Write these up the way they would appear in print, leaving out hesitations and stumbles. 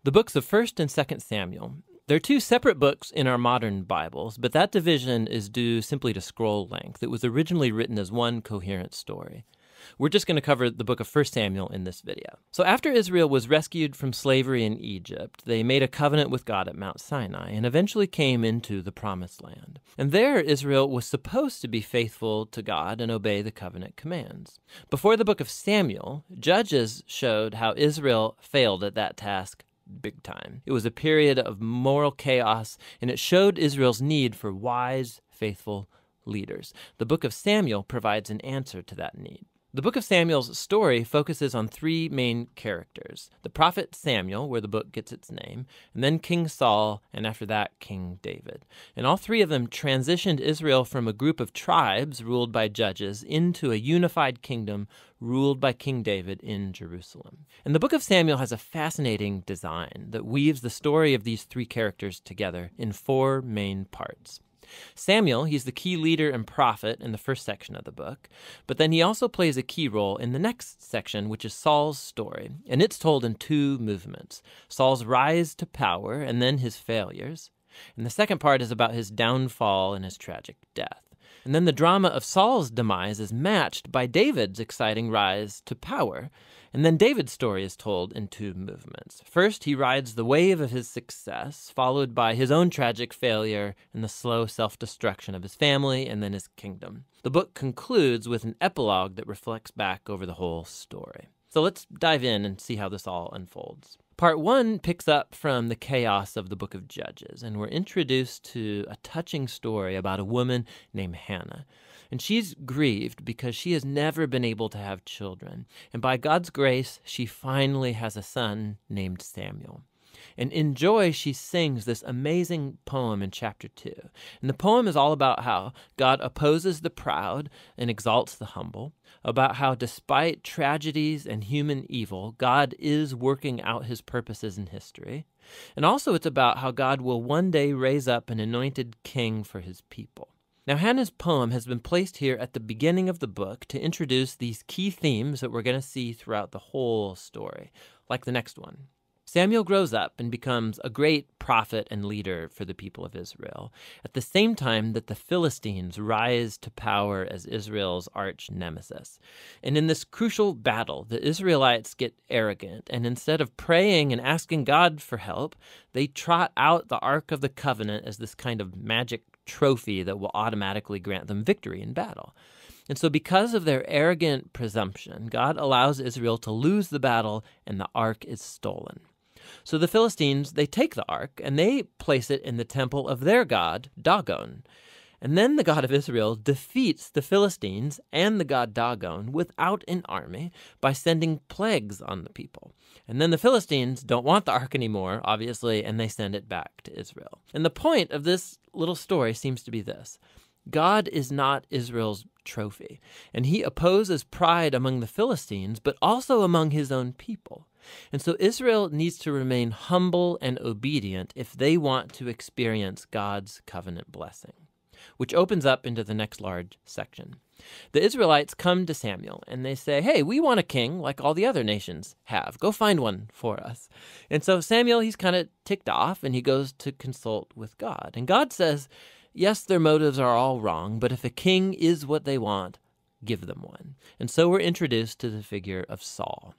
the books of 1st and 2nd Samuel. They're two separate books in our modern Bibles, but that division is due simply to scroll length. It was originally written as one coherent story. We're just going to cover the book of 1 Samuel in this video. So after Israel was rescued from slavery in Egypt, they made a covenant with God at Mount Sinai and eventually came into the Promised Land. And there, Israel was supposed to be faithful to God and obey the covenant commands. Before the book of Samuel, Judges showed how Israel failed at that task big time. It was a period of moral chaos, and it showed Israel's need for wise, faithful leaders. The book of Samuel provides an answer to that need. The book of Samuel's story focuses on three main characters: the prophet Samuel, where the book gets its name, and then King Saul, and after that, King David. And all three of them transitioned Israel from a group of tribes ruled by judges into a unified kingdom ruled by King David in Jerusalem. And the book of Samuel has a fascinating design that weaves the story of these three characters together in four main parts. Samuel, he's the key leader and prophet in the first section of the book, but then he also plays a key role in the next section, which is Saul's story, and it's told in two movements: Saul's rise to power and then his failures, and the second part is about his downfall and his tragic death. And then the drama of Saul's demise is matched by David's exciting rise to power. And then David's story is told in two movements. First, he rides the wave of his success, followed by his own tragic failure and the slow self-destruction of his family and then his kingdom. The book concludes with an epilogue that reflects back over the whole story. So let's dive in and see how this all unfolds. Part 1 picks up from the chaos of the book of Judges, and we're introduced to a touching story about a woman named Hannah. And she's grieved because she has never been able to have children. And by God's grace, she finally has a son named Samuel. And in joy, she sings this amazing poem in chapter 2. And the poem is all about how God opposes the proud and exalts the humble, about how despite tragedies and human evil, God is working out his purposes in history. And also it's about how God will one day raise up an anointed king for his people. Now, Hannah's poem has been placed here at the beginning of the book to introduce these key themes that we're going to see throughout the whole story, like the next one. Samuel grows up and becomes a great prophet and leader for the people of Israel, at the same time that the Philistines rise to power as Israel's arch nemesis. And in this crucial battle, the Israelites get arrogant, and instead of praying and asking God for help, they trot out the Ark of the Covenant as this kind of magic trophy that will automatically grant them victory in battle. And so because of their arrogant presumption, God allows Israel to lose the battle and the ark is stolen. So the Philistines, they take the ark and they place it in the temple of their god, Dagon. And then the God of Israel defeats the Philistines and the god Dagon without an army by sending plagues on the people. And then the Philistines don't want the ark anymore, obviously, and they send it back to Israel. And the point of this little story seems to be this: God is not Israel's trophy, and he opposes pride among the Philistines, but also among his own people. And so Israel needs to remain humble and obedient if they want to experience God's covenant blessing, which opens up into the next large section. The Israelites come to Samuel and they say, "Hey, we want a king like all the other nations have. Go find one for us." And so Samuel, he's kind of ticked off and he goes to consult with God. And God says, yes, their motives are all wrong, but if a king is what they want, give them one. And so we're introduced to the figure of Saul.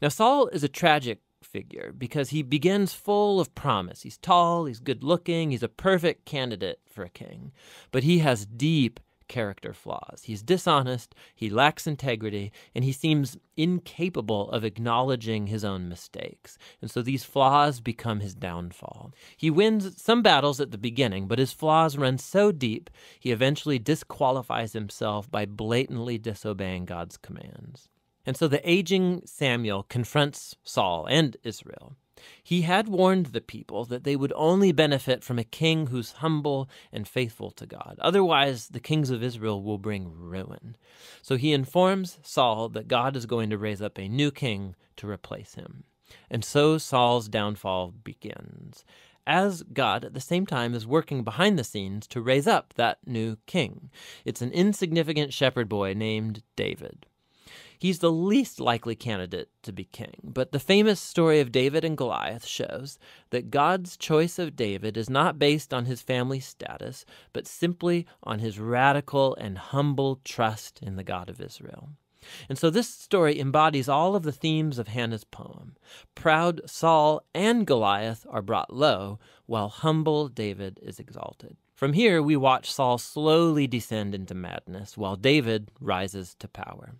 Now, Saul is a tragic figure because he begins full of promise. He's tall, he's good-looking, he's a perfect candidate for a king. But he has deep character flaws. He's dishonest, he lacks integrity, and he seems incapable of acknowledging his own mistakes. And so these flaws become his downfall. He wins some battles at the beginning, but his flaws run so deep, he eventually disqualifies himself by blatantly disobeying God's commands. And so the aging Samuel confronts Saul and Israel. He had warned the people that they would only benefit from a king who's humble and faithful to God. Otherwise, the kings of Israel will bring ruin. So he informs Saul that God is going to raise up a new king to replace him. And so Saul's downfall begins, as God at the same time is working behind the scenes to raise up that new king. It's an insignificant shepherd boy named David. He's the least likely candidate to be king. But the famous story of David and Goliath shows that God's choice of David is not based on his family status, but simply on his radical and humble trust in the God of Israel. And so this story embodies all of the themes of Hannah's poem. Proud Saul and Goliath are brought low, while humble David is exalted. From here, we watch Saul slowly descend into madness, while David rises to power.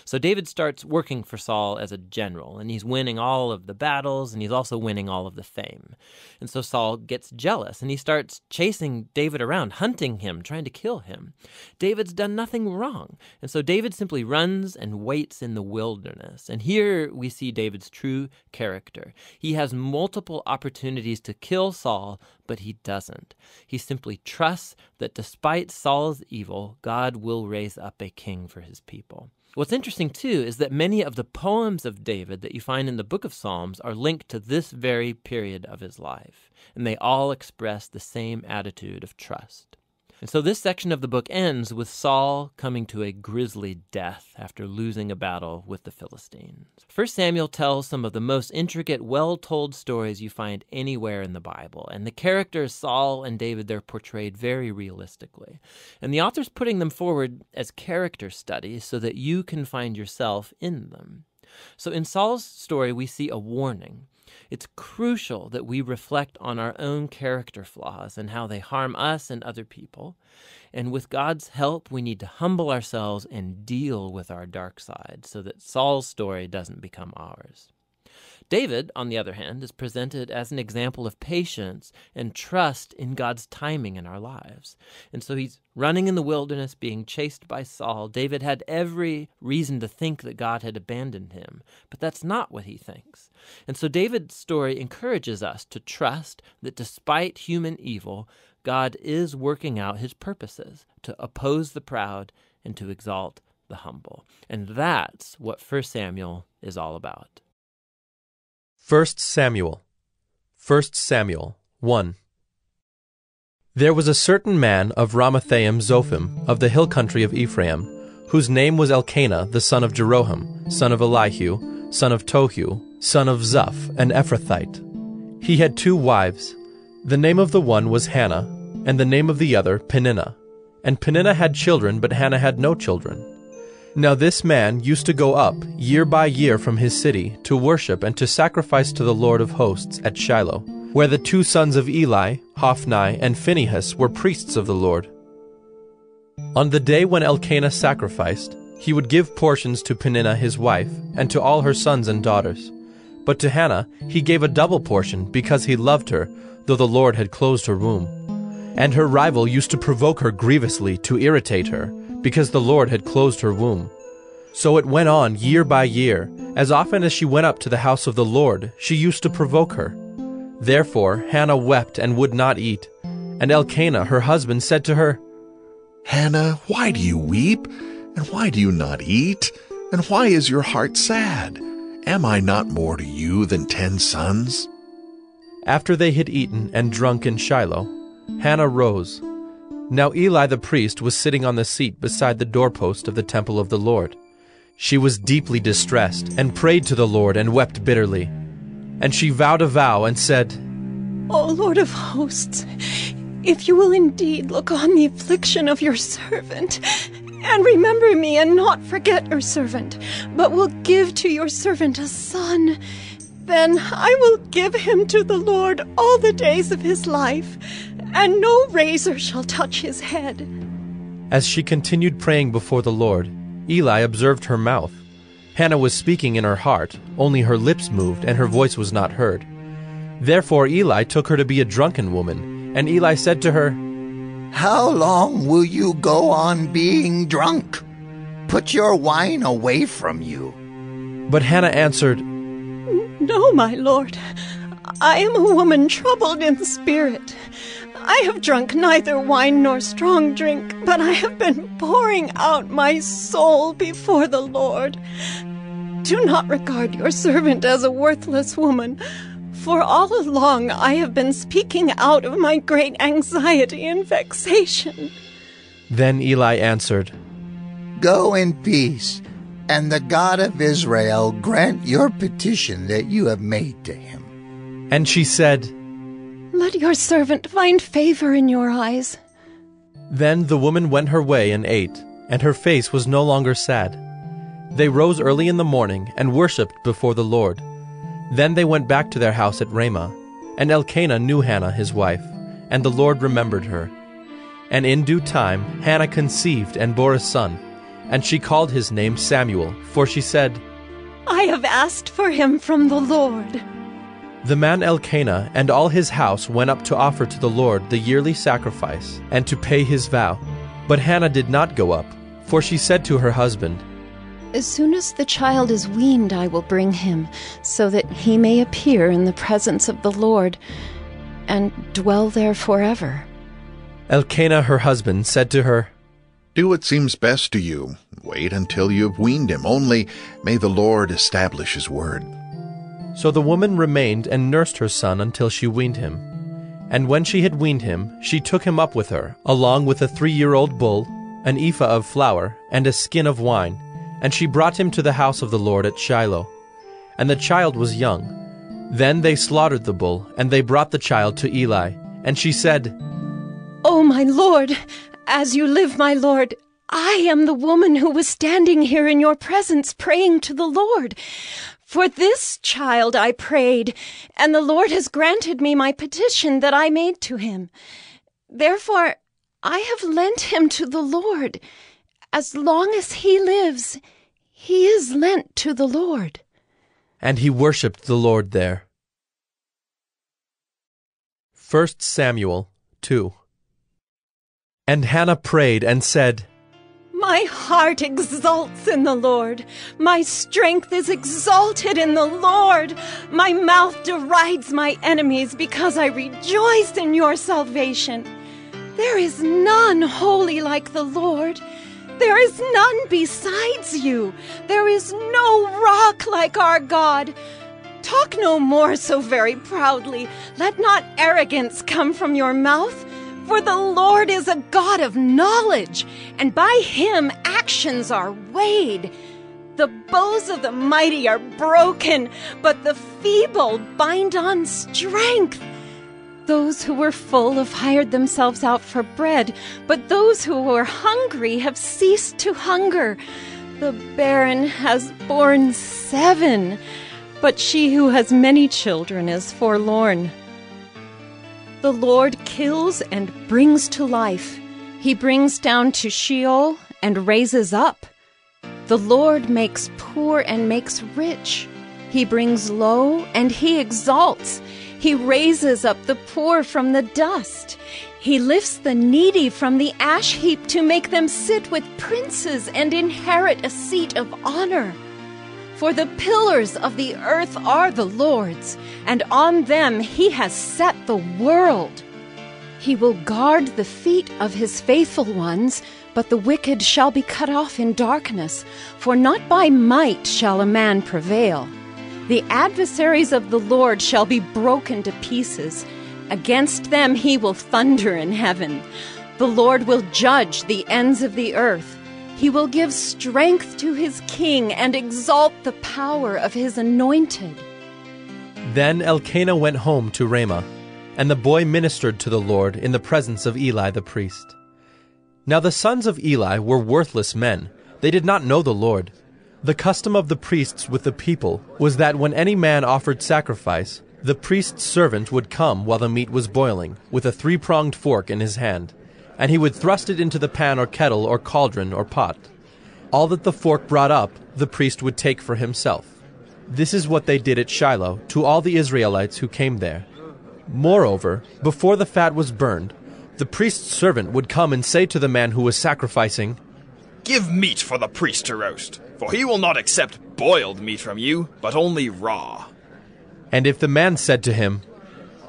So David starts working for Saul as a general, and he's winning all of the battles, and he's also winning all of the fame. And so Saul gets jealous, and he starts chasing David around, hunting him, trying to kill him. David's done nothing wrong, and so David simply runs and waits in the wilderness. And here we see David's true character. He has multiple opportunities to kill Saul, but he doesn't. He simply trusts that despite Saul's evil, God will raise up a king for his people. What's interesting, too, is that many of the poems of David that you find in the book of Psalms are linked to this very period of his life, and they all express the same attitude of trust. And so this section of the book ends with Saul coming to a grisly death after losing a battle with the Philistines. 1 Samuel tells some of the most intricate, well-told stories you find anywhere in the Bible, and the characters Saul and David, they're portrayed very realistically. And the author's putting them forward as character studies so that you can find yourself in them. So in Saul's story, we see a warning. It's crucial that we reflect on our own character flaws and how they harm us and other people. And with God's help, we need to humble ourselves and deal with our dark side so that Saul's story doesn't become ours. David, on the other hand, is presented as an example of patience and trust in God's timing in our lives. And so he's running in the wilderness, being chased by Saul. David had every reason to think that God had abandoned him, but that's not what he thinks. And so David's story encourages us to trust that despite human evil, God is working out his purposes to oppose the proud and to exalt the humble. And that's what 1 Samuel is all about. 1 Samuel 1. There was a certain man of Ramathaim Zophim, of the hill country of Ephraim, whose name was Elkanah, the son of Jeroham, son of Elihu, son of Tohu, son of Zuph, an Ephrathite. He had 2 wives. The name of the one was Hannah, and the name of the other Peninnah. And Peninnah had children, but Hannah had no children. Now this man used to go up year by year from his city to worship and to sacrifice to the Lord of hosts at Shiloh, where the 2 sons of Eli, Hophni and Phinehas, were priests of the Lord. On the day when Elkanah sacrificed, he would give portions to Peninnah his wife, and to all her sons and daughters. But to Hannah he gave a double portion, because he loved her, though the Lord had closed her womb. And her rival used to provoke her grievously to irritate her, because the Lord had closed her womb. So it went on year by year. As often as she went up to the house of the Lord, she used to provoke her. Therefore Hannah wept and would not eat. And Elkanah, her husband, said to her, Hannah, why do you weep? And why do you not eat? And why is your heart sad? Am I not more to you than 10 sons? After they had eaten and drunk in Shiloh, Hannah rose. Now Eli the priest was sitting on the seat beside the doorpost of the temple of the Lord. She was deeply distressed, and prayed to the Lord, and wept bitterly. And she vowed a vow, and said, O Lord of hosts, if you will indeed look on the affliction of your servant, and remember me, and not forget your servant, but will give to your servant a son, then I will give him to the Lord all the days of his life, and no razor shall touch his head. As she continued praying before the Lord, Eli observed her mouth. Hannah was speaking in her heart, only her lips moved, and her voice was not heard. Therefore Eli took her to be a drunken woman, and Eli said to her, How long will you go on being drunk? Put your wine away from you. But Hannah answered, No, my lord, I am a woman troubled in spirit. I have drunk neither wine nor strong drink, but I have been pouring out my soul before the Lord. Do not regard your servant as a worthless woman, for all along I have been speaking out of my great anxiety and vexation. Then Eli answered, Go in peace. and the God of Israel grant your petition that you have made to him." And she said, "Let your servant find favor in your eyes." Then the woman went her way and ate, and her face was no longer sad. They rose early in the morning and worshipped before the Lord. Then they went back to their house at Ramah, and Elkanah knew Hannah his wife, and the Lord remembered her. And in due time Hannah conceived and bore a son, and she called his name Samuel, for she said, "I have asked for him from the Lord." The man Elkanah and all his house went up to offer to the Lord the yearly sacrifice, and to pay his vow. But Hannah did not go up, for she said to her husband, "As soon as the child is weaned, I will bring him, so that he may appear in the presence of the Lord and dwell there forever." Elkanah her husband said to her, "Do what seems best to you. Wait until you have weaned him. Only may the Lord establish his word." So the woman remained and nursed her son until she weaned him. And when she had weaned him, she took him up with her, along with a 3-year-old bull, an ephah of flour, and a skin of wine, and she brought him to the house of the Lord at Shiloh. And the child was young. Then they slaughtered the bull, and they brought the child to Eli. And she said, "Oh, my Lord, as you live, my Lord, I am the woman who was standing here in your presence praying to the Lord. For this child I prayed, and the Lord has granted me my petition that I made to him. Therefore I have lent him to the Lord. As long as he lives, he is lent to the Lord." and he worshipped the Lord there. 1 Samuel 2. And Hannah prayed and said, "My heart exults in the Lord. My strength is exalted in the Lord. My mouth derides my enemies because I rejoice in your salvation. There is none holy like the Lord. There is none besides you. There is no rock like our God. Talk no more so very proudly. Let not arrogance come from your mouth. For the Lord is a God of knowledge, and by him actions are weighed. The bows of the mighty are broken, but the feeble bind on strength. Those who were full have hired themselves out for bread, but those who were hungry have ceased to hunger. The barren has borne 7, but she who has many children is forlorn. The Lord kills and brings to life. He brings down to Sheol and raises up. The Lord makes poor and makes rich. He brings low and he exalts. He raises up the poor from the dust. He lifts the needy from the ash heap to make them sit with princes and inherit a seat of honor. For the pillars of the earth are the Lord's, and on them he has set the world. He will guard the feet of his faithful ones, but the wicked shall be cut off in darkness, for not by might shall a man prevail. The adversaries of the Lord shall be broken to pieces. Against them he will thunder in heaven. The Lord will judge the ends of the earth. He will give strength to his king and exalt the power of his anointed. Then Elkanah went home to Ramah, and the boy ministered to the Lord in the presence of Eli the priest. Now the sons of Eli were worthless men. They did not know the Lord. The custom of the priests with the people was that when any man offered sacrifice, the priest's servant would come while the meat was boiling, with a 3-pronged fork in his hand, and he would thrust it into the pan or kettle or cauldron or pot. All that the fork brought up, the priest would take for himself. This is what they did at Shiloh to all the Israelites who came there. Moreover, before the fat was burned, the priest's servant would come and say to the man who was sacrificing, "Give meat for the priest to roast, for he will not accept boiled meat from you, but only raw." And if the man said to him,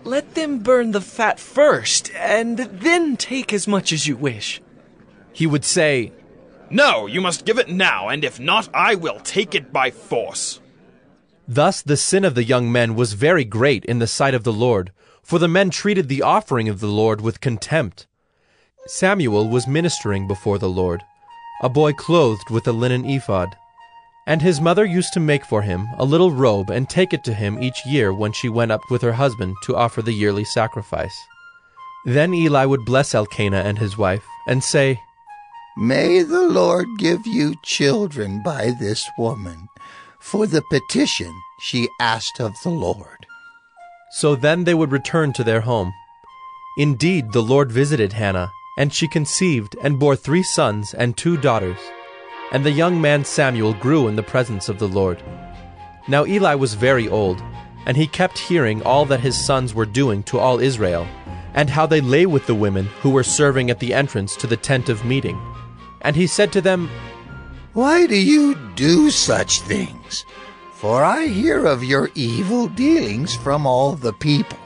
"Let them burn the fat first, and then take as much as you wish," he would say, "No, you must give it now, and if not, I will take it by force." Thus the sin of the young men was very great in the sight of the Lord, for the men treated the offering of the Lord with contempt. Samuel was ministering before the Lord, a boy clothed with a linen ephod. And his mother used to make for him a little robe and take it to him each year when she went up with her husband to offer the yearly sacrifice. Then Eli would bless Elkanah and his wife and say, "May the Lord give you children by this woman, for the petition she asked of the Lord." So then they would return to their home. Indeed, the Lord visited Hannah, and she conceived and bore 3 sons and 2 daughters. And the young man Samuel grew in the presence of the Lord. Now Eli was very old, and he kept hearing all that his sons were doing to all Israel, and how they lay with the women who were serving at the entrance to the tent of meeting. And he said to them, "Why do you do such things? For I hear of your evil dealings from all the people.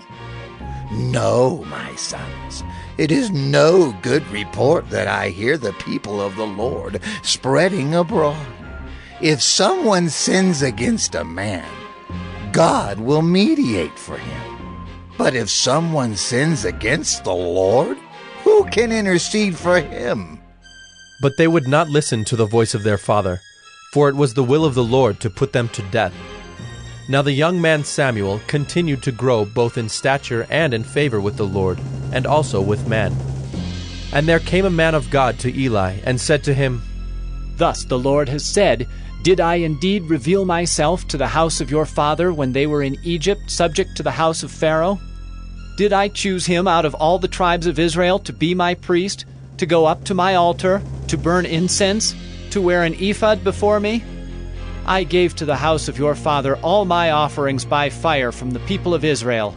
No, my sons, it is no good report that I hear the people of the Lord spreading abroad. If someone sins against a man, God will mediate for him. But if someone sins against the Lord, who can intercede for him?" But they would not listen to the voice of their father, for it was the will of the Lord to put them to death. Now the young man Samuel continued to grow both in stature and in favor with the Lord, and also with man. And there came a man of God to Eli, and said to him, "Thus the Lord has said, Did I indeed reveal myself to the house of your father when they were in Egypt, subject to the house of Pharaoh? Did I choose him out of all the tribes of Israel to be my priest, to go up to my altar, to burn incense, to wear an ephod before me? I gave to the house of your father all my offerings by fire from the people of Israel.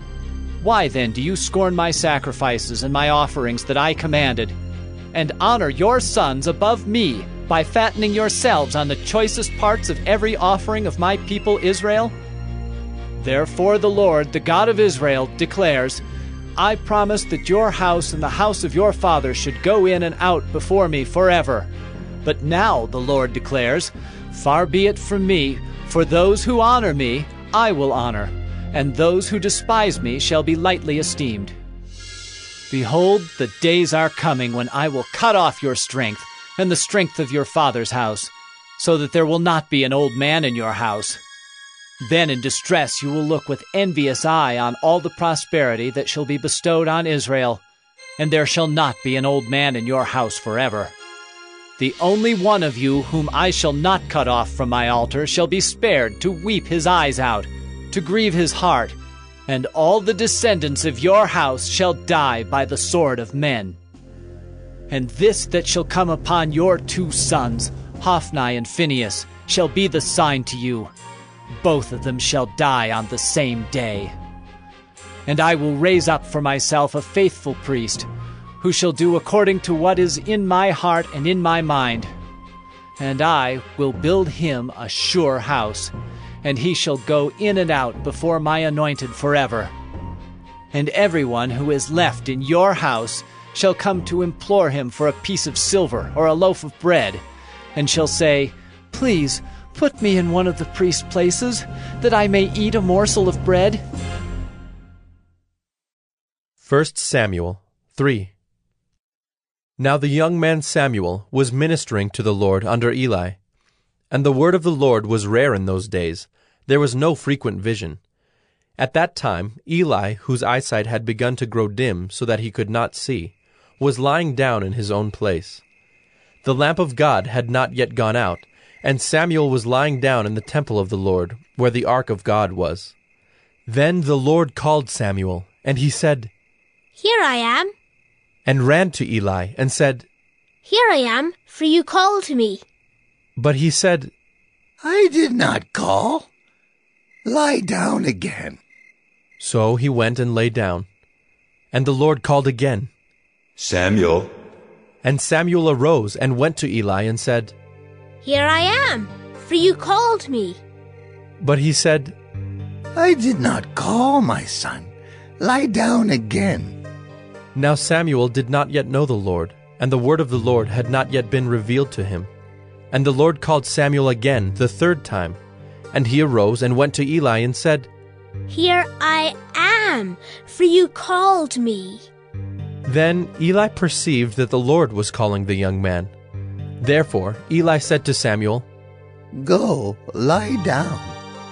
Why then do you scorn my sacrifices and my offerings that I commanded, and honor your sons above me by fattening yourselves on the choicest parts of every offering of my people Israel? Therefore the Lord, the God of Israel, declares, I promised that your house and the house of your father should go in and out before me forever. But now, the Lord declares, far be it from me, for those who honor me I will honor, and those who despise me shall be lightly esteemed. Behold, the days are coming when I will cut off your strength and the strength of your father's house, so that there will not be an old man in your house. Then in distress you will look with envious eye on all the prosperity that shall be bestowed on Israel, and there shall not be an old man in your house forever. The only one of you whom I shall not cut off from my altar shall be spared to weep his eyes out, to grieve his heart, and all the descendants of your house shall die by the sword of men. And this that shall come upon your 2 sons, Hophni and Phinehas, shall be the sign to you. Both of them shall die on the same day. And I will raise up for myself a faithful priest, who shall do according to what is in my heart and in my mind. And I will build him a sure house, and he shall go in and out before my anointed forever. And everyone who is left in your house shall come to implore him for a piece of silver or a loaf of bread, and shall say, Please, put me in one of the priest's places, that I may eat a morsel of bread. 1 Samuel 3. Now the young man Samuel was ministering to the Lord under Eli. And the word of the Lord was rare in those days. There was no frequent vision. At that time Eli, whose eyesight had begun to grow dim so that he could not see, was lying down in his own place. The lamp of God had not yet gone out, and Samuel was lying down in the temple of the Lord, where the ark of God was. Then the Lord called Samuel, and he said, Here I am. And ran to Eli, and said, Here I am, for you called me. But he said, I did not call. Lie down again. So he went and lay down. And the Lord called again, Samuel. And Samuel arose and went to Eli and said, Here I am, for you called me. But he said, I did not call, my son. Lie down again. Now Samuel did not yet know the Lord, and the word of the Lord had not yet been revealed to him. And the Lord called Samuel again the 3rd time. And he arose and went to Eli and said, Here I am, for you called me. Then Eli perceived that the Lord was calling the young man. Therefore Eli said to Samuel, Go, lie down,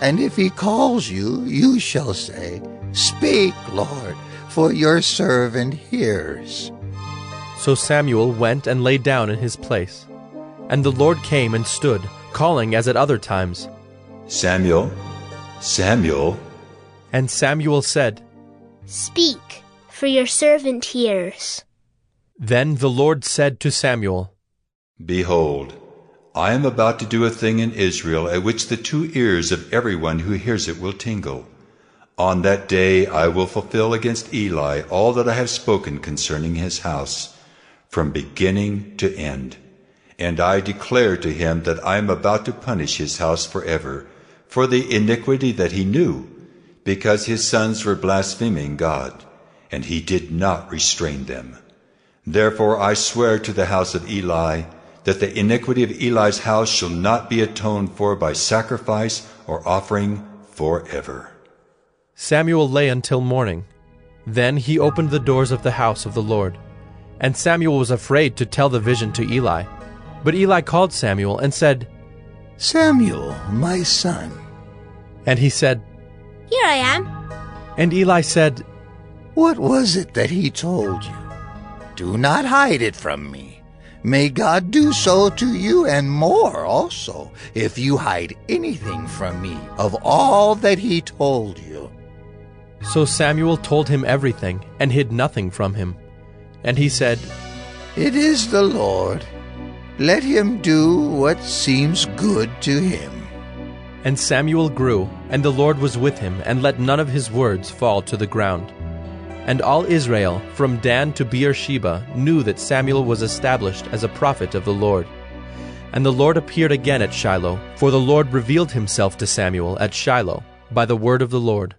and if he calls you, you shall say, Speak, Lord, for your servant hears. So Samuel went and lay down in his place. And the Lord came and stood, calling as at other times, Samuel, Samuel. And Samuel said, Speak, for your servant hears. Then the Lord said to Samuel, Behold, I am about to do a thing in Israel at which the 2 ears of everyone who hears it will tingle. On that day I will fulfill against Eli all that I have spoken concerning his house, from beginning to end. And I declare to him that I am about to punish his house forever, for the iniquity that he knew, because his sons were blaspheming God, and he did not restrain them. Therefore I swear to the house of Eli, that the iniquity of Eli's house shall not be atoned for by sacrifice or offering forever. Samuel lay until morning. Then he opened the doors of the house of the Lord. And Samuel was afraid to tell the vision to Eli. But Eli called Samuel and said, Samuel, my son. And he said, Here I am. And Eli said, What was it that he told you? Do not hide it from me. May God do so to you and more also, if you hide anything from me of all that he told you. So Samuel told him everything, and hid nothing from him. And he said, It is the Lord. Let him do what seems good to him. And Samuel grew, and the Lord was with him, and let none of his words fall to the ground. And all Israel, from Dan to Beersheba, knew that Samuel was established as a prophet of the Lord. And the Lord appeared again at Shiloh, for the Lord revealed himself to Samuel at Shiloh by the word of the Lord.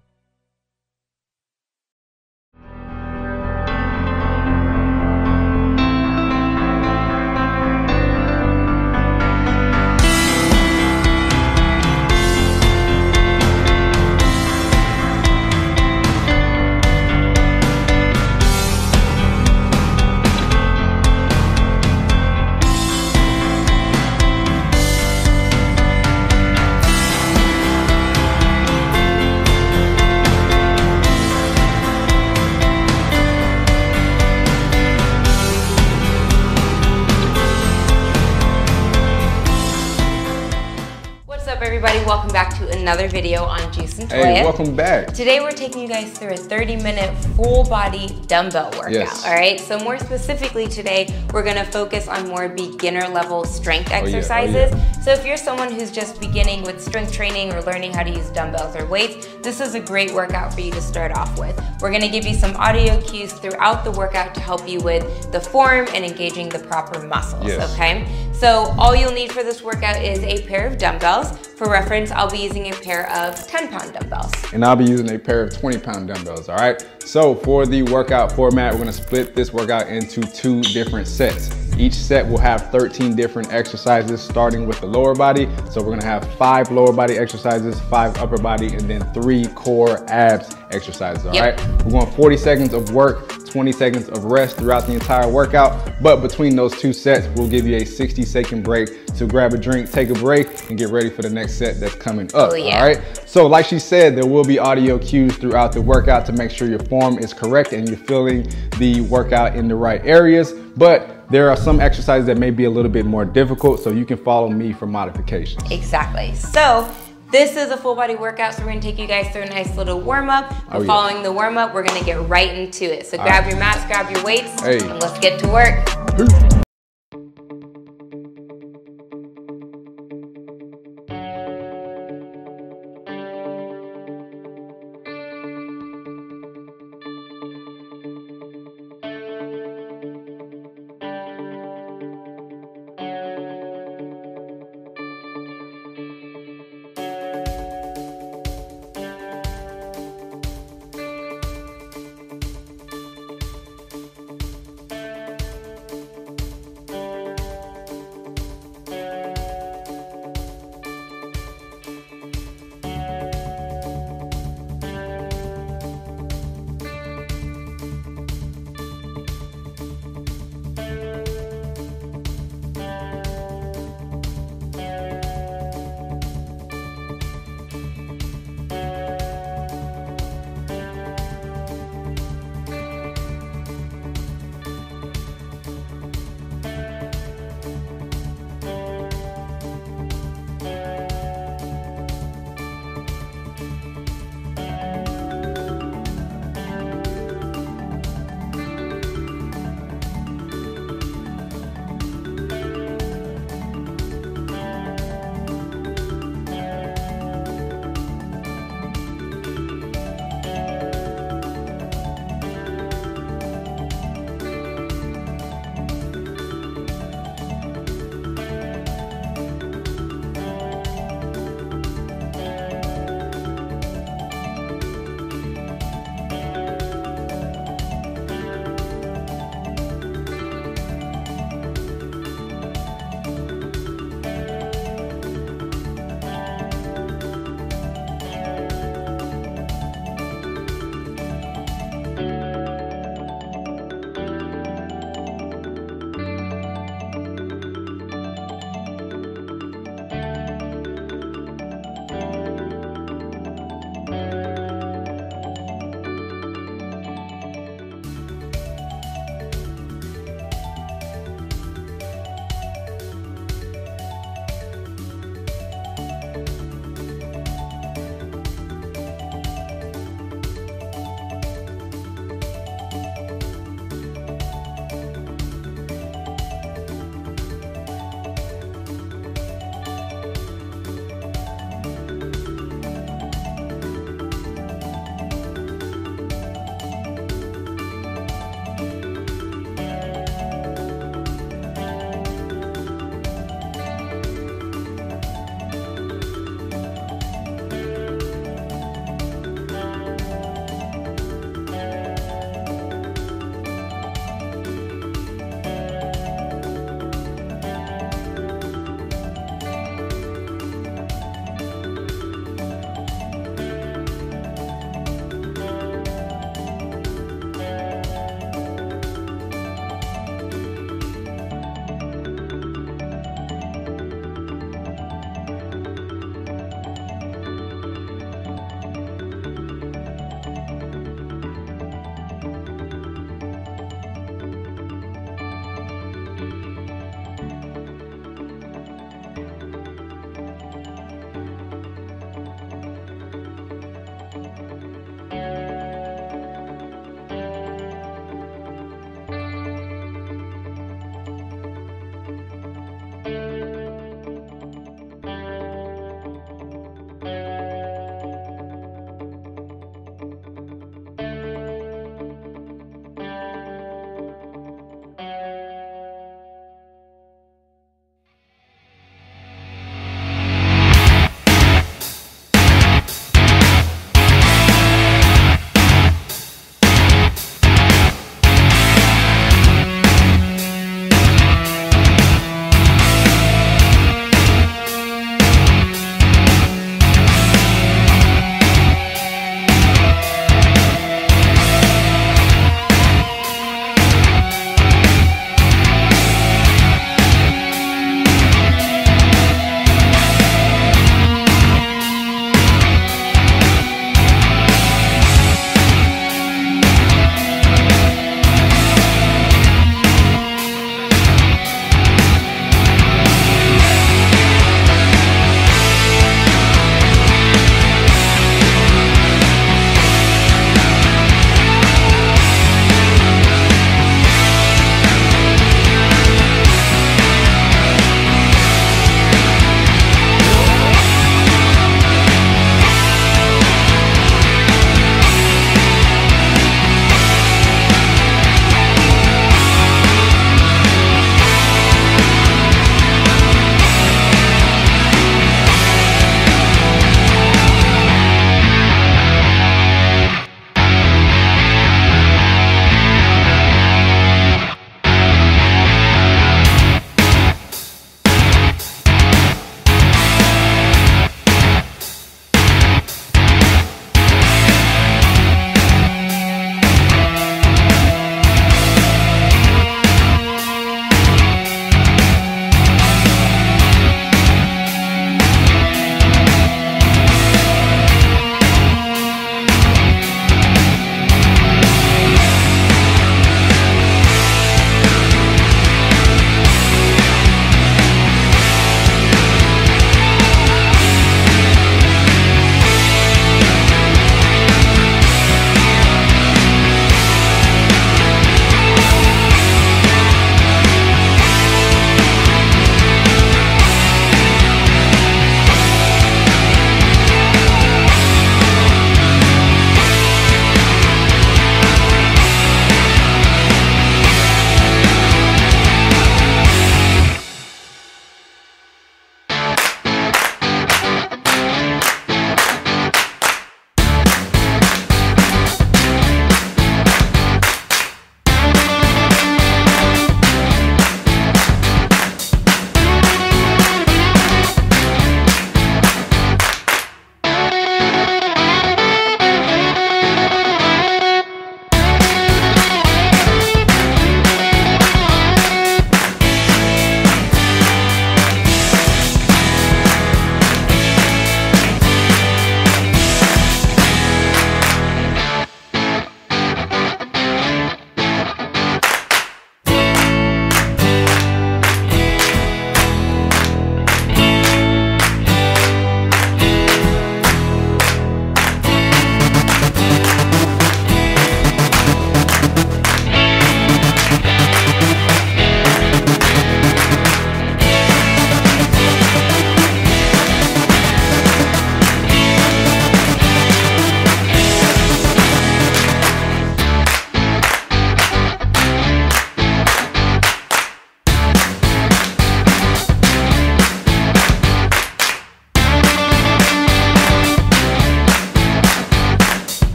Everybody, welcome back to another video on Juice and Toya. Hey, welcome back. Today we're taking you guys through a 30-minute full body dumbbell workout. Yes. All right, so more specifically today, we're gonna focus on more beginner level strength exercises. So if you're someone who's just beginning with strength training or learning how to use dumbbells or weights, this is a great workout for you to start off with. We're gonna give you some audio cues throughout the workout to help you with the form and engaging the proper muscles, okay? So all you'll need for this workout is a pair of dumbbells. For reference, I'll be using a pair of 10-pound dumbbells. And I'll be using a pair of 20-pound dumbbells, all right? So for the workout format, we're gonna split this workout into 2 different sets. Each set will have 13 different exercises, starting with the lower body. So we're gonna have 5 lower body exercises, 5 upper body, and then 3 core abs exercises, all right? We're going 40 seconds of work, 20 seconds of rest throughout the entire workout. But between those 2 sets, we'll give you a 60-second break to grab a drink, take a break, and get ready for the next set that's coming up, all right? So like she said, there will be audio cues throughout the workout to make sure your form is correct and you're feeling the workout in the right areas. But there are some exercises that may be a little bit more difficult, so you can follow me for modifications. Exactly. So this is a full body workout, so we're gonna take you guys through a nice little warm up. Following the warm up, we're gonna get right into it. So grab your mats, grab your weights, and let's get to work.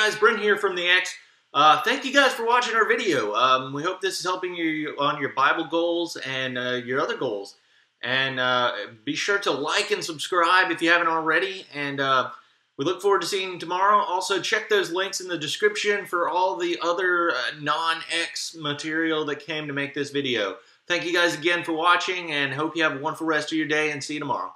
guys, Brent here from the X. Thank you guys for watching our video. We hope this is helping you on your Bible goals and your other goals. And be sure to like and subscribe if you haven't already. And we look forward to seeing you tomorrow. Also, check those links in the description for all the other non-X material that came to make this video. Thank you guys again for watching, and hope you have a wonderful rest of your day, and see you tomorrow.